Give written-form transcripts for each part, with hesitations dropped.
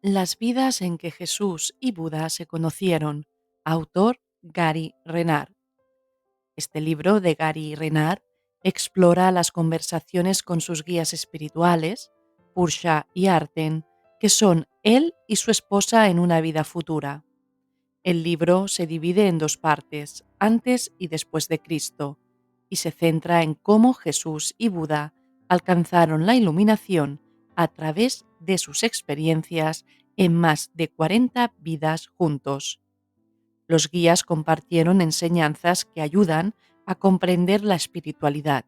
Las vidas en que Jesús y Buda se conocieron. Autor Gary Renard. Este libro de Gary Renard explora las conversaciones con sus guías espirituales, Pursha y Arten, que son él y su esposa en una vida futura. El libro se divide en dos partes, antes y después de Cristo, y se centra en cómo Jesús y Buda alcanzaron la iluminación a través de sus experiencias en más de 40 vidas juntos. Los guías compartieron enseñanzas que ayudan a comprender la espiritualidad.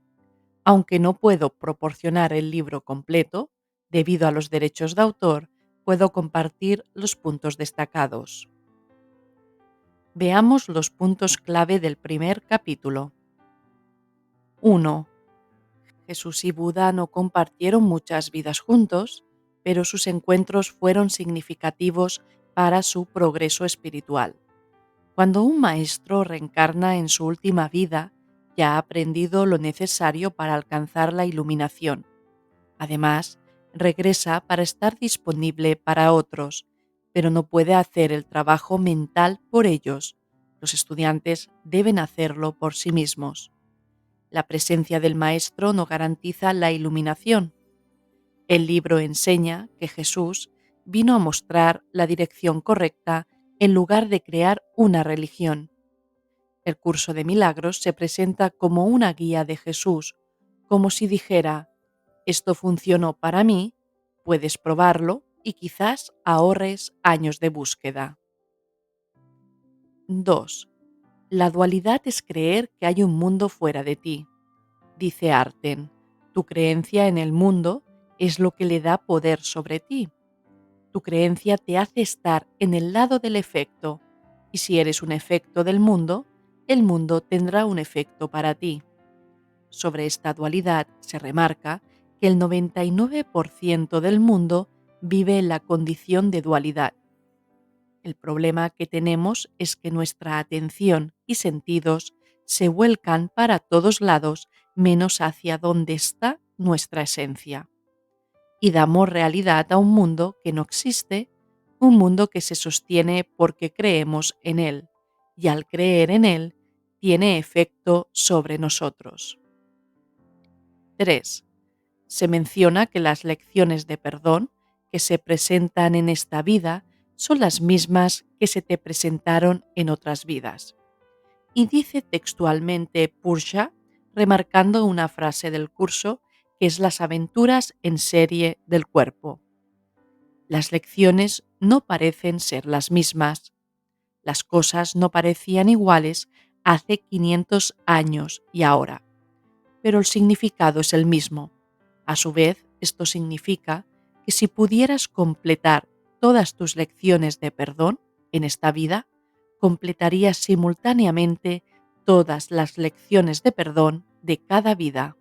Aunque no puedo proporcionar el libro completo, debido a los derechos de autor, puedo compartir los puntos destacados. Veamos los puntos clave del primer capítulo. 1. Jesús y Buda no compartieron muchas vidas juntos, pero sus encuentros fueron significativos para su progreso espiritual. Cuando un maestro reencarna en su última vida, ya ha aprendido lo necesario para alcanzar la iluminación. Además, regresa para estar disponible para otros, pero no puede hacer el trabajo mental por ellos. Los estudiantes deben hacerlo por sí mismos. La presencia del maestro no garantiza la iluminación. El libro enseña que Jesús vino a mostrar la dirección correcta en lugar de crear una religión. El curso de milagros se presenta como una guía de Jesús, como si dijera: esto funcionó para mí, puedes probarlo y quizás ahorres años de búsqueda. 2. La dualidad es creer que hay un mundo fuera de ti. Dice Arten, tu creencia en el mundo es lo que le da poder sobre ti. Tu creencia te hace estar en el lado del efecto, y si eres un efecto del mundo, el mundo tendrá un efecto para ti. Sobre esta dualidad se remarca que el 99% del mundo vive en la condición de dualidad. El problema que tenemos es que nuestra atención y sentidos se vuelcan para todos lados menos hacia donde está nuestra esencia. Y damos realidad a un mundo que no existe, un mundo que se sostiene porque creemos en él, y al creer en él, tiene efecto sobre nosotros. 3. Se menciona que las lecciones de perdón que se presentan en esta vida son las mismas que se te presentaron en otras vidas. Y dice textualmente Pursha, remarcando una frase del curso que es las aventuras en serie del cuerpo. Las lecciones no parecen ser las mismas. Las cosas no parecían iguales hace 500 años y ahora, pero el significado es el mismo. A su vez, esto significa que si pudieras completar todas tus lecciones de perdón en esta vida, completarías simultáneamente todas las lecciones de perdón de cada vida.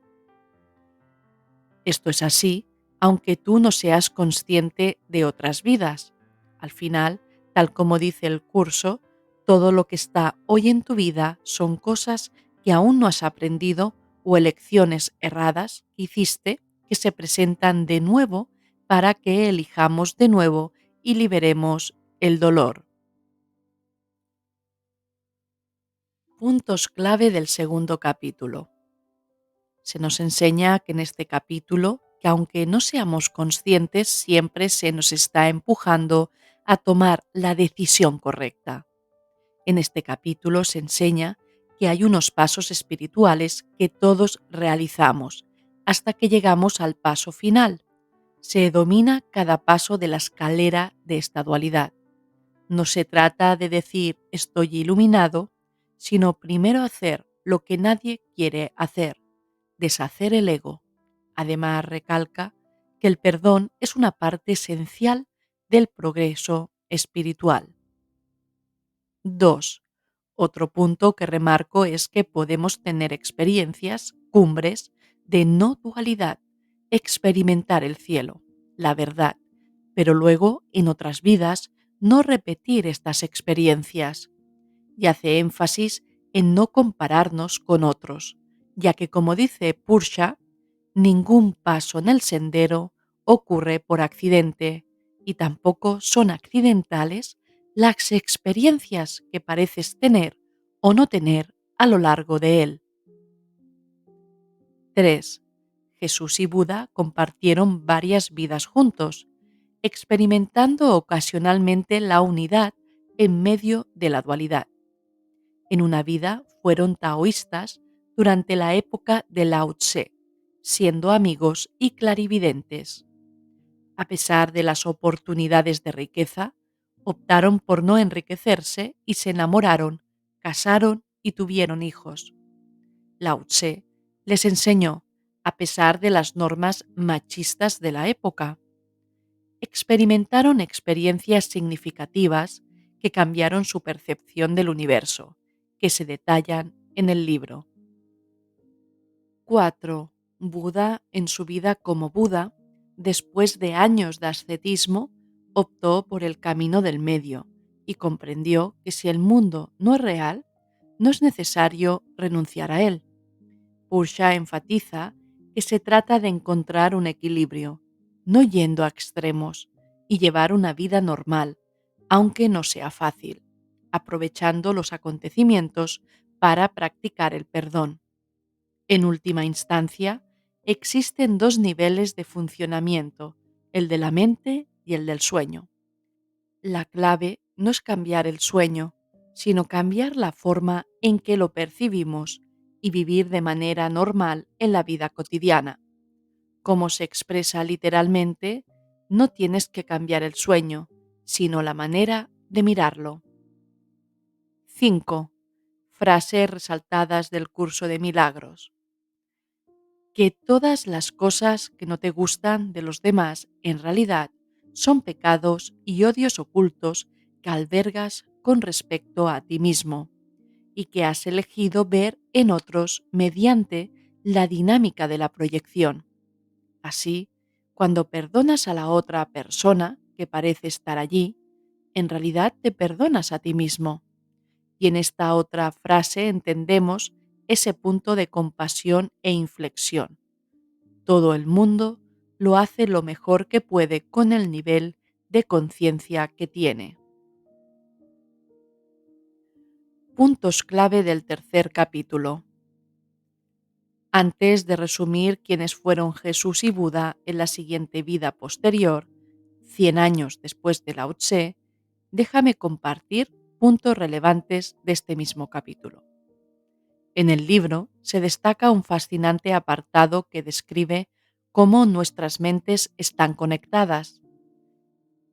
Esto es así, aunque tú no seas consciente de otras vidas. Al final, tal como dice el curso, todo lo que está hoy en tu vida son cosas que aún no has aprendido o elecciones erradas que hiciste que se presentan de nuevo para que elijamos de nuevo y liberemos el dolor. Puntos clave del segundo capítulo. Se nos enseña que en este capítulo, que aunque no seamos conscientes, siempre se nos está empujando a tomar la decisión correcta. En este capítulo se enseña que hay unos pasos espirituales que todos realizamos hasta que llegamos al paso final. Se domina cada paso de la escalera de esta dualidad. No se trata de decir estoy iluminado, sino primero hacer lo que nadie quiere hacer: deshacer el ego. Además, recalca que el perdón es una parte esencial del progreso espiritual. 2. Otro punto que remarco es que podemos tener experiencias, cumbres, de no dualidad, experimentar el cielo, la verdad, pero luego, en otras vidas, no repetir estas experiencias. Y hace énfasis en no compararnos con otros, ya que, como dice Pursha, ningún paso en el sendero ocurre por accidente, y tampoco son accidentales las experiencias que pareces tener o no tener a lo largo de él. 3. Jesús y Buda compartieron varias vidas juntos, experimentando ocasionalmente la unidad en medio de la dualidad. En una vida fueron taoístas durante la época de Lao Tse, siendo amigos y clarividentes. A pesar de las oportunidades de riqueza, optaron por no enriquecerse y se enamoraron, casaron y tuvieron hijos. Lao Tse les enseñó, a pesar de las normas machistas de la época. Experimentaron experiencias significativas que cambiaron su percepción del universo, que se detallan en el libro. 4. Buda, en su vida como Buda, después de años de ascetismo, optó por el camino del medio y comprendió que si el mundo no es real, no es necesario renunciar a él. Pursha enfatiza que se trata de encontrar un equilibrio, no yendo a extremos, y llevar una vida normal, aunque no sea fácil, aprovechando los acontecimientos para practicar el perdón. En última instancia, existen dos niveles de funcionamiento, el de la mente y el del sueño. La clave no es cambiar el sueño, sino cambiar la forma en que lo percibimos y vivir de manera normal en la vida cotidiana. Como se expresa literalmente, no tienes que cambiar el sueño, sino la manera de mirarlo. 5. Frases resaltadas del curso de milagros. Que todas las cosas que no te gustan de los demás en realidad son pecados y odios ocultos que albergas con respecto a ti mismo y que has elegido ver en otros mediante la dinámica de la proyección. Así, cuando perdonas a la otra persona que parece estar allí, en realidad te perdonas a ti mismo. Y en esta otra frase entendemos ese punto de compasión e inflexión. Todo el mundo lo hace lo mejor que puede con el nivel de conciencia que tiene. Puntos clave del tercer capítulo. Antes de resumir quiénes fueron Jesús y Buda en la siguiente vida posterior, 100 años después de Lao Tse, déjame compartir puntos relevantes de este mismo capítulo. En el libro se destaca un fascinante apartado que describe cómo nuestras mentes están conectadas.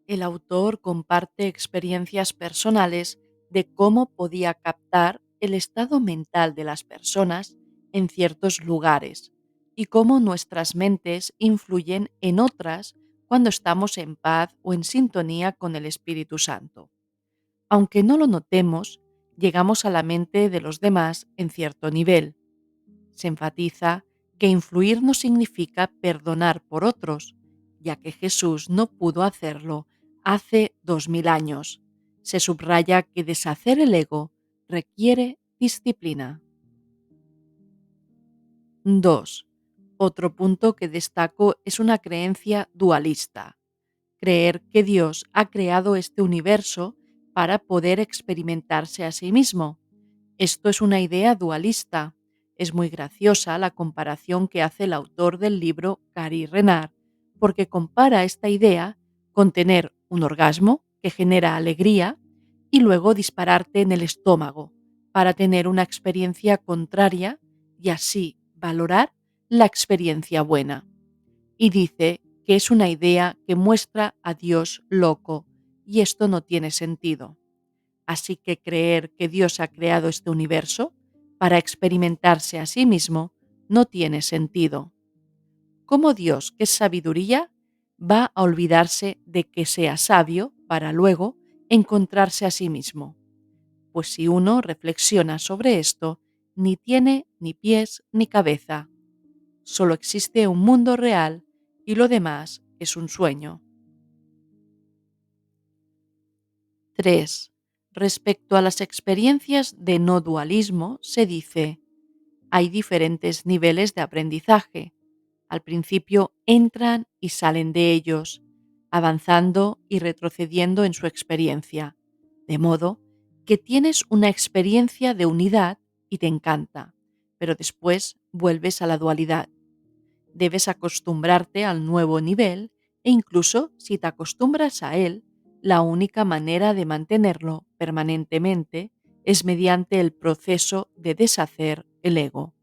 El autor comparte experiencias personales de cómo podía captar el estado mental de las personas en ciertos lugares y cómo nuestras mentes influyen en otras cuando estamos en paz o en sintonía con el Espíritu Santo. Aunque no lo notemos, llegamos a la mente de los demás en cierto nivel. Se enfatiza que influir no significa perdonar por otros, ya que Jesús no pudo hacerlo hace 2000 años. Se subraya que deshacer el ego requiere disciplina. 2. Otro punto que destaco es una creencia dualista. Creer que Dios ha creado este universo para poder experimentarse a sí mismo. Esto es una idea dualista. Es muy graciosa la comparación que hace el autor del libro, Gary Renard, porque compara esta idea con tener un orgasmo que genera alegría y luego dispararte en el estómago para tener una experiencia contraria y así valorar la experiencia buena. Y dice que es una idea que muestra a Dios loco y esto no tiene sentido. Así que creer que Dios ha creado este universo para experimentarse a sí mismo no tiene sentido. ¿Cómo Dios, que es sabiduría, va a olvidarse de que sea sabio para luego encontrarse a sí mismo? Pues si uno reflexiona sobre esto, ni tiene ni pies ni cabeza. Solo existe un mundo real y lo demás es un sueño. 3. Respecto a las experiencias de no dualismo, se dice, hay diferentes niveles de aprendizaje. Al principio entran y salen de ellos. avanzando y retrocediendo en su experiencia, de modo que tienes una experiencia de unidad y te encanta, pero después vuelves a la dualidad. Debes acostumbrarte al nuevo nivel e incluso si te acostumbras a él, la única manera de mantenerlo permanentemente es mediante el proceso de deshacer el ego.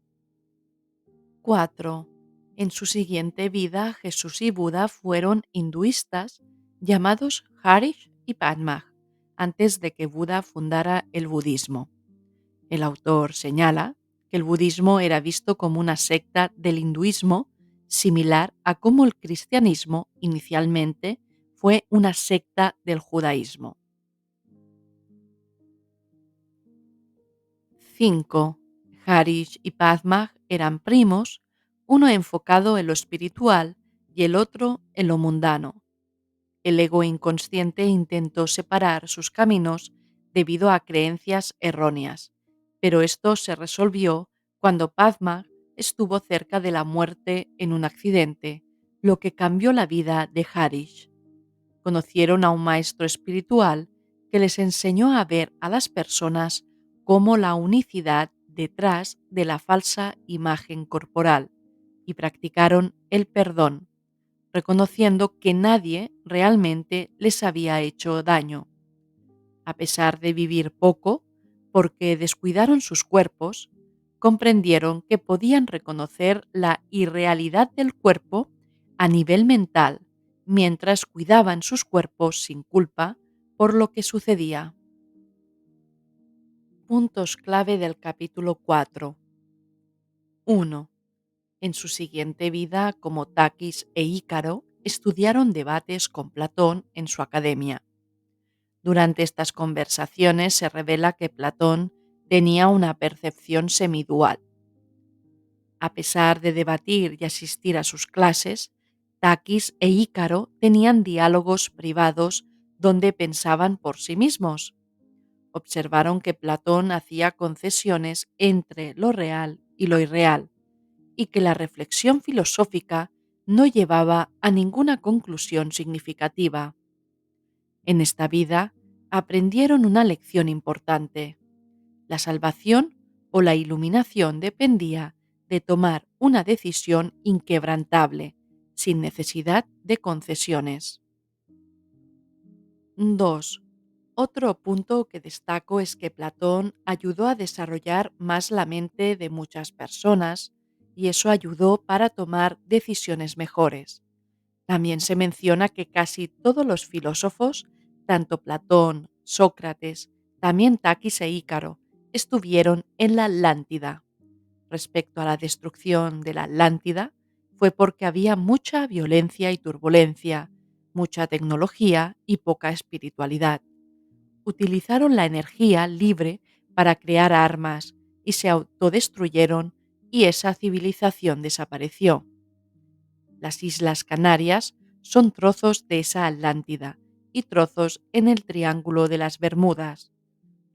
4. En su siguiente vida, Jesús y Buda fueron hinduistas llamados Harish y Padma, antes de que Buda fundara el budismo. El autor señala que el budismo era visto como una secta del hinduismo, similar a cómo el cristianismo inicialmente fue una secta del judaísmo. 5. Harish y Padma eran primos, uno enfocado en lo espiritual y el otro en lo mundano. El ego inconsciente intentó separar sus caminos debido a creencias erróneas, pero esto se resolvió cuando Padma estuvo cerca de la muerte en un accidente, lo que cambió la vida de Harish. Conocieron a un maestro espiritual que les enseñó a ver a las personas como la unicidad detrás de la falsa imagen corporal y practicaron el perdón, reconociendo que nadie realmente les había hecho daño. A pesar de vivir poco, porque descuidaron sus cuerpos, comprendieron que podían reconocer la irrealidad del cuerpo a nivel mental mientras cuidaban sus cuerpos sin culpa por lo que sucedía. Puntos clave del capítulo 4. 1. En su siguiente vida, como Takis e Ícaro, estudiaron debates con Platón en su academia. Durante estas conversaciones se revela que Platón tenía una percepción semidual. A pesar de debatir y asistir a sus clases, Takis e Ícaro tenían diálogos privados donde pensaban por sí mismos. Observaron que Platón hacía concesiones entre lo real y lo irreal, y que la reflexión filosófica no llevaba a ninguna conclusión significativa. En esta vida aprendieron una lección importante. La salvación o la iluminación dependía de tomar una decisión inquebrantable, sin necesidad de concesiones. 2. Otro punto que destaco es que Platón ayudó a desarrollar más la mente de muchas personas y eso ayudó para tomar decisiones mejores. También se menciona que casi todos los filósofos, tanto Platón, Sócrates, también Taquis e Ícaro, estuvieron en la Atlántida. Respecto a la destrucción de la Atlántida, fue porque había mucha violencia y turbulencia, mucha tecnología y poca espiritualidad. Utilizaron la energía libre para crear armas y se autodestruyeron y esa civilización desapareció. Las Islas Canarias son trozos de esa Atlántida y trozos en el Triángulo de las Bermudas.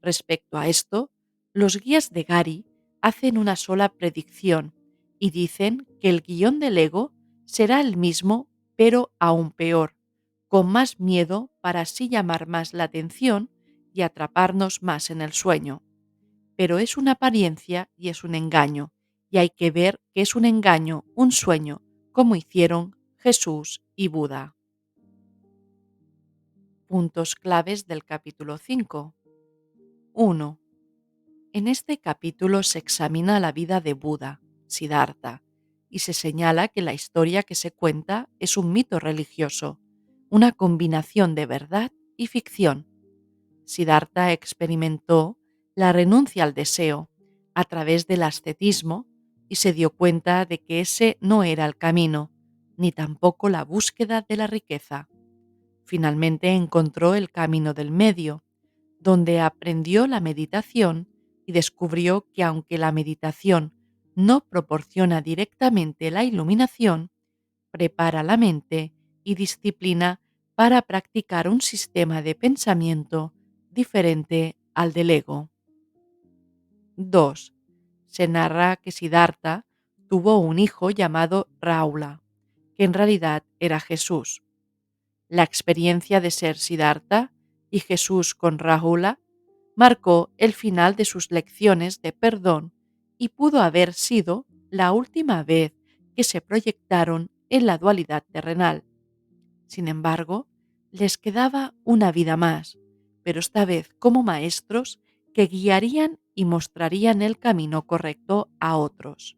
Respecto a esto, los guías de Gary hacen una sola predicción y dicen que el guión del ego será el mismo, pero aún peor, con más miedo para así llamar más la atención y atraparnos más en el sueño. Pero es una apariencia y es un engaño, y hay que ver que es un engaño, un sueño, como hicieron Jesús y Buda. Puntos claves del capítulo 5. 1. En este capítulo se examina la vida de Buda, Siddhartha, y se señala que la historia que se cuenta es un mito religioso, una combinación de verdad y ficción. Siddhartha experimentó la renuncia al deseo a través del ascetismo y se dio cuenta de que ese no era el camino, ni tampoco la búsqueda de la riqueza. Finalmente encontró el camino del medio, donde aprendió la meditación y descubrió que aunque la meditación no proporciona directamente la iluminación, prepara la mente y disciplina para practicar un sistema de pensamiento diferente al del ego. 2. Se narra que Siddhartha tuvo un hijo llamado Raula, que en realidad era Jesús. La experiencia de ser Siddhartha y Jesús con Rahula marcó el final de sus lecciones de perdón y pudo haber sido la última vez que se proyectaron en la dualidad terrenal. Sin embargo, les quedaba una vida más, pero esta vez como maestros que guiarían y mostrarían el camino correcto a otros.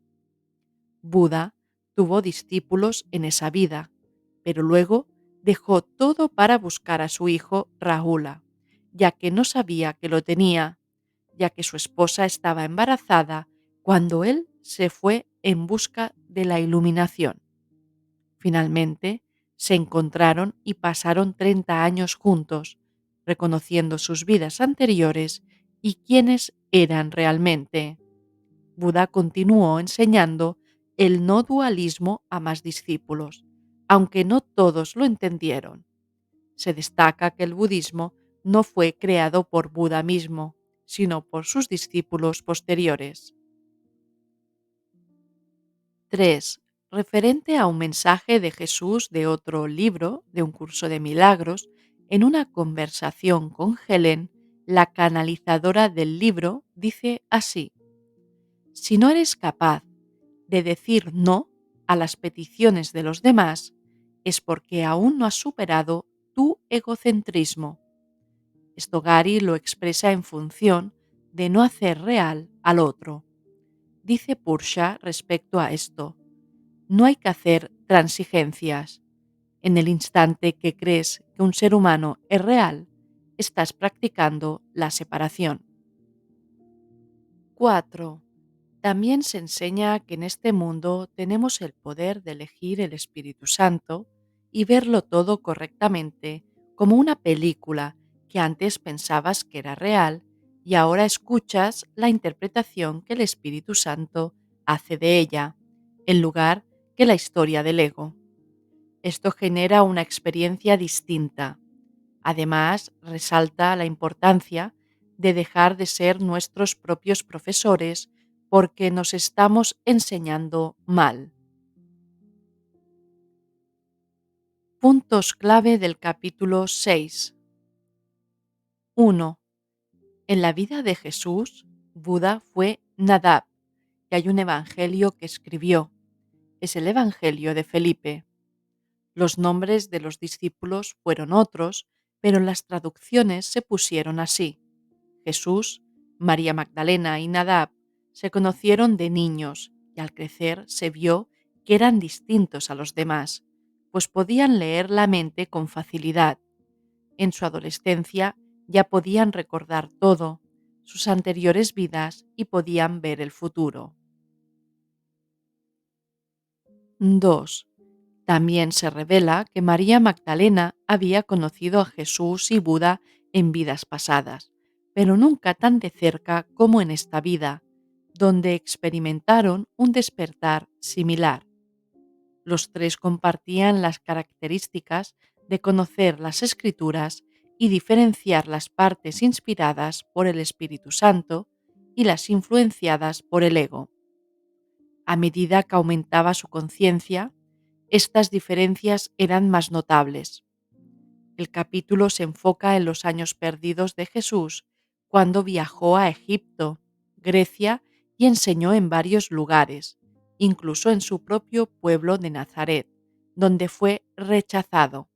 Buda tuvo discípulos en esa vida, pero luego dejó todo para buscar a su hijo Rahula, ya que no sabía que lo tenía, ya que su esposa estaba embarazada cuando él se fue en busca de la iluminación. Finalmente, se encontraron y pasaron 30 años juntos, reconociendo sus vidas anteriores y quiénes eran realmente. Buda continuó enseñando el no dualismo a más discípulos, aunque no todos lo entendieron. Se destaca que el budismo no fue creado por Buda mismo, sino por sus discípulos posteriores. 3. Referente a un mensaje de Jesús de otro libro, de un curso de milagros, en una conversación con Helen, la canalizadora del libro dice así: si no eres capaz de decir no a las peticiones de los demás, es porque aún no has superado tu egocentrismo. Esto Gary lo expresa en función de no hacer real al otro. Dice Pursha respecto a esto: no hay que hacer transigencias. En el instante que crees que un ser humano es real, estás practicando la separación. 4. También se enseña que en este mundo tenemos el poder de elegir el Espíritu Santo y verlo todo correctamente, como una película que antes pensabas que era real y ahora escuchas la interpretación que el Espíritu Santo hace de ella, en lugar que la historia del ego. Esto genera una experiencia distinta. Además, resalta la importancia de dejar de ser nuestros propios profesores porque nos estamos enseñando mal. Puntos clave del capítulo 6. 1. En la vida de Jesús, Buda fue Nadab, y hay un evangelio que escribió. Es el Evangelio de Felipe. Los nombres de los discípulos fueron otros, pero en las traducciones se pusieron así. Jesús, María Magdalena y Nadab se conocieron de niños y al crecer se vio que eran distintos a los demás, pues podían leer la mente con facilidad. En su adolescencia ya podían recordar todo, sus anteriores vidas y podían ver el futuro. 2. También se revela que María Magdalena había conocido a Jesús y Buda en vidas pasadas, pero nunca tan de cerca como en esta vida, donde experimentaron un despertar similar. Los tres compartían las características de conocer las Escrituras y diferenciar las partes inspiradas por el Espíritu Santo y las influenciadas por el ego. A medida que aumentaba su conciencia, estas diferencias eran más notables. El capítulo se enfoca en los años perdidos de Jesús, cuando viajó a Egipto, Grecia y enseñó en varios lugares, incluso en su propio pueblo de Nazaret, donde fue rechazado.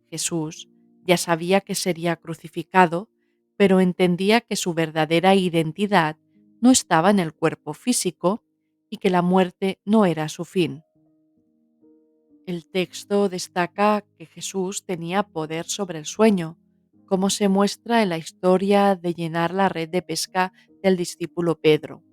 Jesús ya sabía que sería crucificado, pero entendía que su verdadera identidad no estaba en el cuerpo físico y que la muerte no era su fin. El texto destaca que Jesús tenía poder sobre el sueño, como se muestra en la historia de llenar la red de pesca del discípulo Pedro.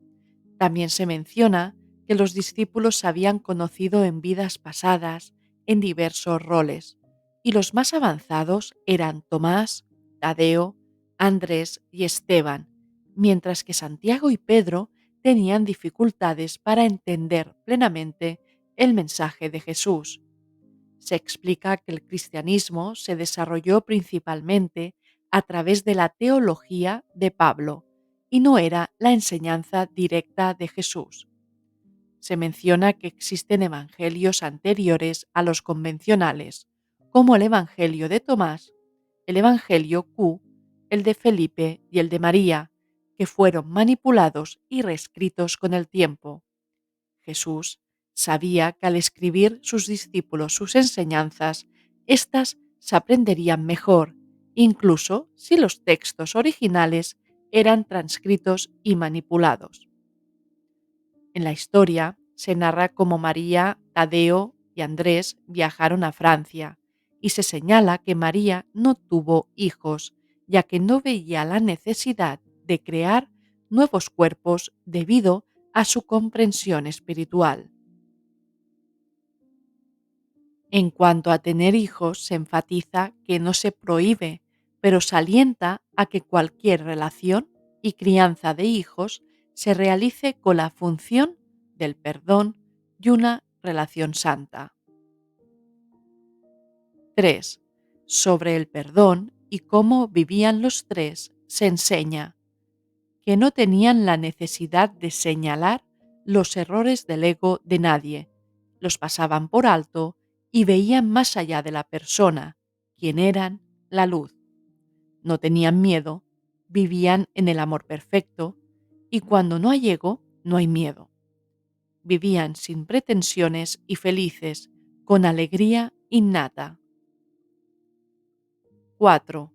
También se menciona que los discípulos se habían conocido en vidas pasadas en diversos roles, y los más avanzados eran Tomás, Tadeo, Andrés y Esteban, mientras que Santiago y Pedro tenían dificultades para entender plenamente el mensaje de Jesús. Se explica que el cristianismo se desarrolló principalmente a través de la teología de Pablo y no era la enseñanza directa de Jesús. Se menciona que existen evangelios anteriores a los convencionales, como el Evangelio de Tomás, el Evangelio Q, el de Felipe y el de María, que fueron manipulados y reescritos con el tiempo. Jesús sabía que al escribir sus discípulos sus enseñanzas, éstas se aprenderían mejor, incluso si los textos originales eran transcritos y manipulados. En la historia se narra cómo María, Tadeo y Andrés viajaron a Francia, y se señala que María no tuvo hijos, ya que no veía la necesidad de crear nuevos cuerpos debido a su comprensión espiritual. En cuanto a tener hijos, se enfatiza que no se prohíbe, pero se alienta a que cualquier relación y crianza de hijos se realice con la función del perdón y una relación santa. 3. Sobre el perdón y cómo vivían los tres, se enseña que no tenían la necesidad de señalar los errores del ego de nadie, los pasaban por alto y veían más allá de la persona, quien eran la luz. No tenían miedo, vivían en el amor perfecto, y cuando no hay ego, no hay miedo. Vivían sin pretensiones y felices, con alegría innata. 4.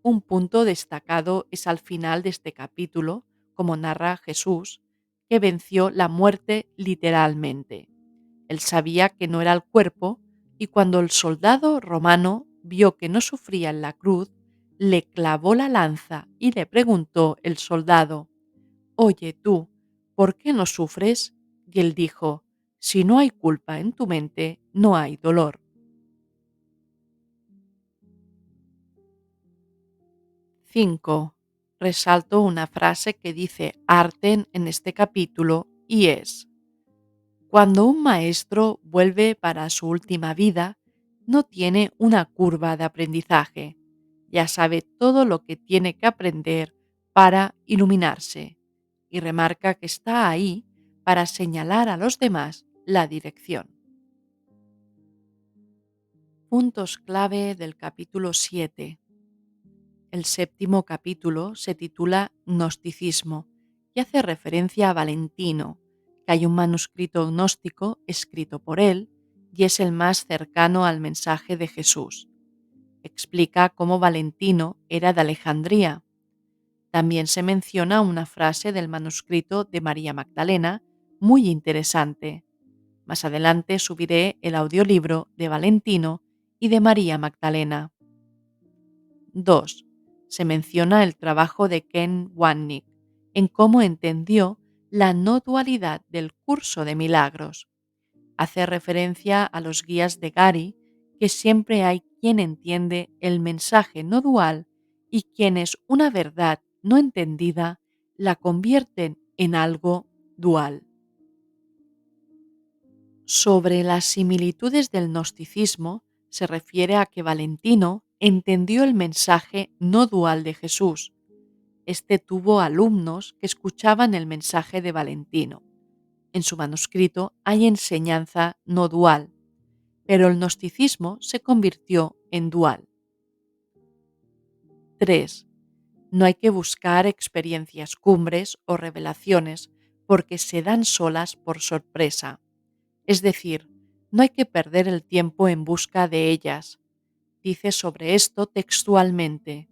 Un punto destacado es al final de este capítulo, como narra Jesús, que venció la muerte literalmente. Él sabía que no era el cuerpo, y cuando el soldado romano vio que no sufría en la cruz, le clavó la lanza y le preguntó el soldado: «Oye tú, ¿por qué no sufres?». Y él dijo: «Si no hay culpa en tu mente, no hay dolor». 5. Resalto una frase que dice Arten en este capítulo y es: cuando un maestro vuelve para su última vida, no tiene una curva de aprendizaje, ya sabe todo lo que tiene que aprender para iluminarse, y remarca que está ahí para señalar a los demás la dirección. Puntos clave del capítulo 7. El séptimo capítulo se titula Gnosticismo y hace referencia a Valentino, que hay un manuscrito gnóstico escrito por él y es el más cercano al mensaje de Jesús. Explica cómo Valentino era de Alejandría. También se menciona una frase del manuscrito de María Magdalena muy interesante. Más adelante subiré el audiolibro de Valentino y de María Magdalena. 2. Se menciona el trabajo de Ken Wannick en cómo entendió la no dualidad del curso de milagros. Hace referencia a los guías de Gary, que siempre hay quien entiende el mensaje no dual y quienes una verdad no entendida la convierten en algo dual. Sobre las similitudes del gnosticismo, se refiere a que Valentino entendió el mensaje no dual de Jesús. Este tuvo alumnos que escuchaban el mensaje de Valentino. En su manuscrito hay enseñanza no dual, pero el gnosticismo se convirtió en dual. 3. No hay que buscar experiencias cumbres o revelaciones porque se dan solas por sorpresa. Es decir, no hay que perder el tiempo en busca de ellas. Dice sobre esto textualmente: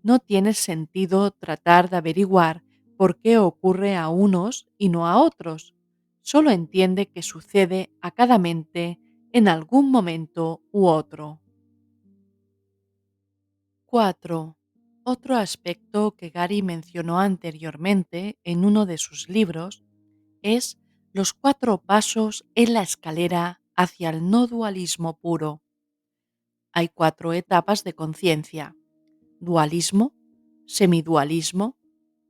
no tiene sentido tratar de averiguar por qué ocurre a unos y no a otros. Solo entiende que sucede a cada mente en algún momento u otro. 4. Otro aspecto que Gary mencionó anteriormente en uno de sus libros es los 4 pasos en la escalera hacia el no dualismo puro. Hay 4 etapas de conciencia: dualismo, semidualismo,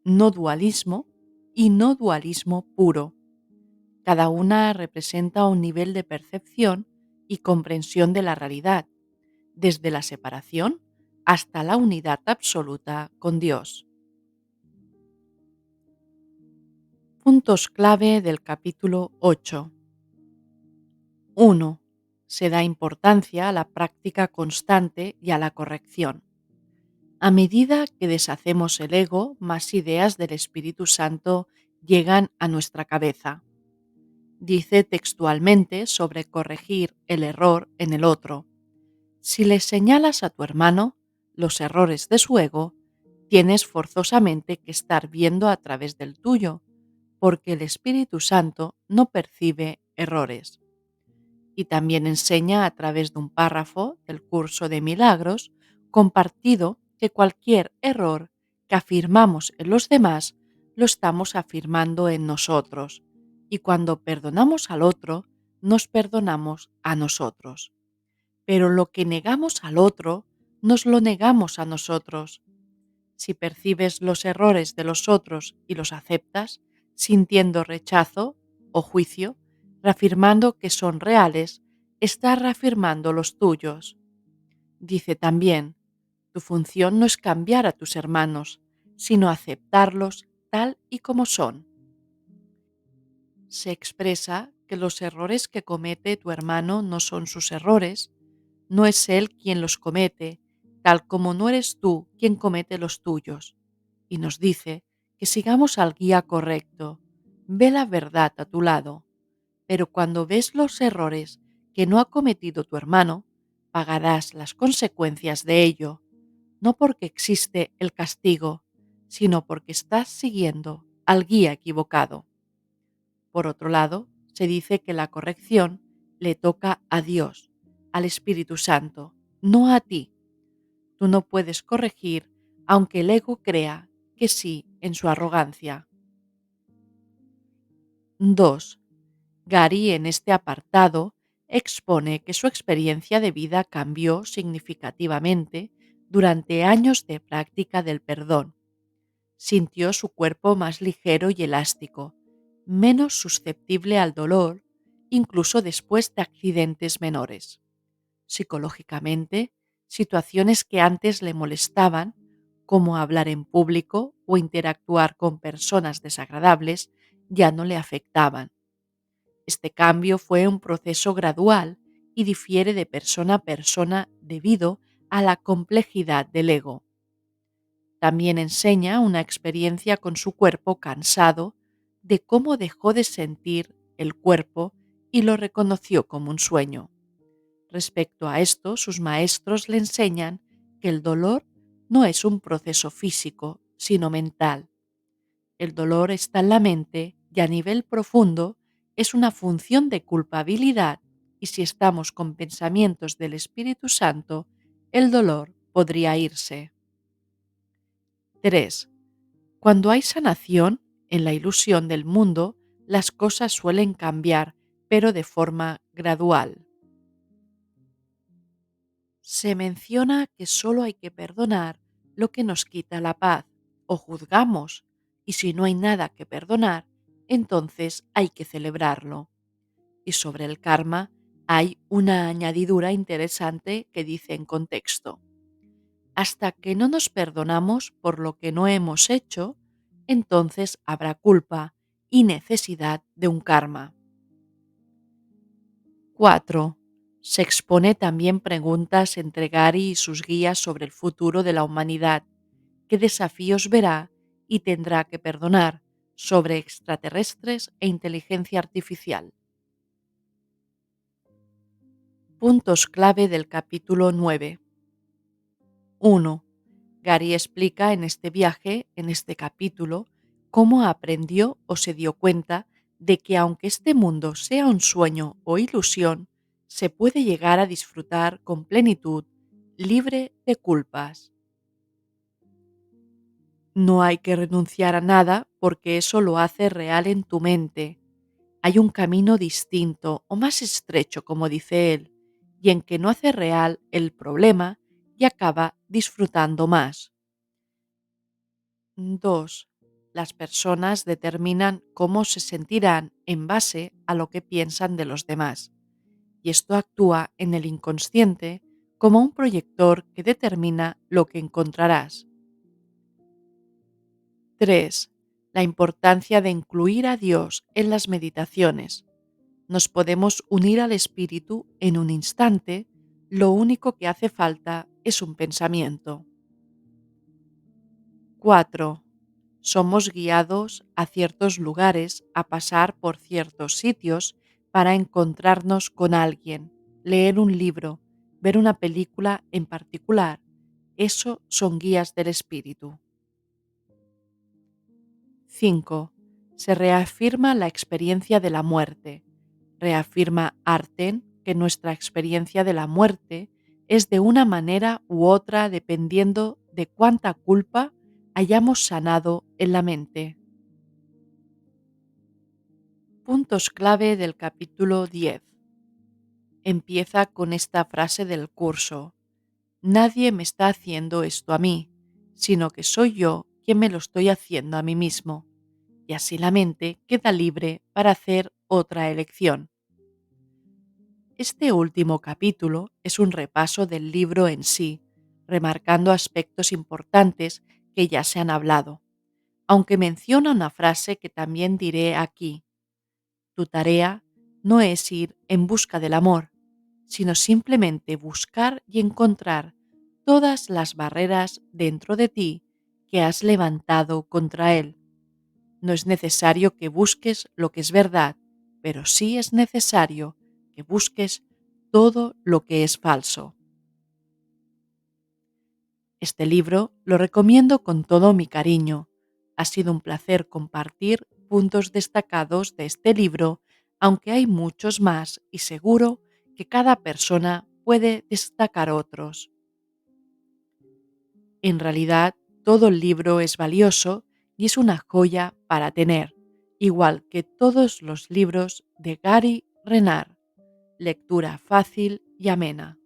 no dualismo y no dualismo puro. Cada una representa un nivel de percepción y comprensión de la realidad, desde la separación hasta la unidad absoluta con Dios. Puntos clave del capítulo 8. 1. Se da importancia a la práctica constante y a la corrección. A medida que deshacemos el ego, más ideas del Espíritu Santo llegan a nuestra cabeza. Dice textualmente sobre corregir el error en el otro. Si le señalas a tu hermano los errores de su ego, tienes forzosamente que estar viendo a través del tuyo, porque el Espíritu Santo no percibe errores. Y también enseña a través de un párrafo del curso de milagros compartido que cualquier error que afirmamos en los demás lo estamos afirmando en nosotros, y cuando perdonamos al otro, nos perdonamos a nosotros. Pero lo que negamos al otro, nos lo negamos a nosotros. Si percibes los errores de los otros y los aceptas, sintiendo rechazo o juicio, reafirmando que son reales, estás reafirmando los tuyos. Dice también, tu función no es cambiar a tus hermanos, sino aceptarlos tal y como son. Se expresa que los errores que comete tu hermano no son sus errores, no es él quien los comete, tal como no eres tú quien comete los tuyos. Y nos dice que sigamos al guía correcto. Ve la verdad a tu lado. Pero cuando ves los errores que no ha cometido tu hermano, pagarás las consecuencias de ello, no porque existe el castigo, sino porque estás siguiendo al guía equivocado. Por otro lado, se dice que la corrección le toca a Dios, al Espíritu Santo, no a ti. Tú no puedes corregir aunque el ego crea que sí en su arrogancia. 2. Gary en este apartado expone que su experiencia de vida cambió significativamente durante años de práctica del perdón. Sintió su cuerpo más ligero y elástico, menos susceptible al dolor, incluso después de accidentes menores. Psicológicamente, situaciones que antes le molestaban, como hablar en público o interactuar con personas desagradables, ya no le afectaban. Este cambio fue un proceso gradual y difiere de persona a persona debido a la complejidad del ego. También enseña una experiencia con su cuerpo cansado de cómo dejó de sentir el cuerpo y lo reconoció como un sueño. Respecto a esto, sus maestros le enseñan que el dolor no es un proceso físico, sino mental. El dolor está en la mente y a nivel profundo es una función de culpabilidad, y si estamos con pensamientos del Espíritu Santo, el dolor podría irse. 3. Cuando hay sanación, en la ilusión del mundo, las cosas suelen cambiar, pero de forma gradual. Se menciona que solo hay que perdonar lo que nos quita la paz, o juzgamos, y si no hay nada que perdonar, entonces hay que celebrarlo. Y sobre el karma hay una añadidura interesante que dice en contexto: hasta que no nos perdonamos por lo que no hemos hecho, entonces habrá culpa y necesidad de un karma. 4. Se expone también preguntas entre Gary y sus guías sobre el futuro de la humanidad, qué desafíos verá y tendrá que perdonar sobre extraterrestres e inteligencia artificial. Puntos clave del capítulo 9. 1. Gary explica en este viaje, en este capítulo, cómo aprendió o se dio cuenta de que aunque este mundo sea un sueño o ilusión, se puede llegar a disfrutar con plenitud, libre de culpas. No hay que renunciar a nada porque eso lo hace real en tu mente. Hay un camino distinto o más estrecho, como dice él, y en que no hace real el problema y acaba disfrutando más. 2. Las personas determinan cómo se sentirán en base a lo que piensan de los demás, y esto actúa en el inconsciente como un proyector que determina lo que encontrarás. 3. La importancia de incluir a Dios en las meditaciones. Nos podemos unir al espíritu en un instante, lo único que hace falta es un pensamiento. 4. Somos guiados a ciertos lugares, a pasar por ciertos sitios para encontrarnos con alguien, leer un libro, ver una película en particular. Eso son guías del espíritu. 5. Se reafirma la experiencia de la muerte. Reafirma Arten que nuestra experiencia de la muerte es de una manera u otra dependiendo de cuánta culpa hayamos sanado en la mente. Puntos clave del capítulo 10. Empieza con esta frase del curso: nadie me está haciendo esto a mí, sino que soy yo quien me lo estoy haciendo a mí mismo. Y así la mente queda libre para hacer otra elección. Este último capítulo es un repaso del libro en sí, remarcando aspectos importantes que ya se han hablado, aunque menciona una frase que también diré aquí. Tu tarea no es ir en busca del amor, sino simplemente buscar y encontrar todas las barreras dentro de ti que has levantado contra él. No es necesario que busques lo que es verdad, pero sí es necesario que busques todo lo que es falso. Este libro lo recomiendo con todo mi cariño. Ha sido un placer compartir puntos destacados de este libro, aunque hay muchos más y seguro que cada persona puede destacar otros. En realidad, todo el libro es valioso y es una joya para tener, igual que todos los libros de Gary Renard. Lectura fácil y amena.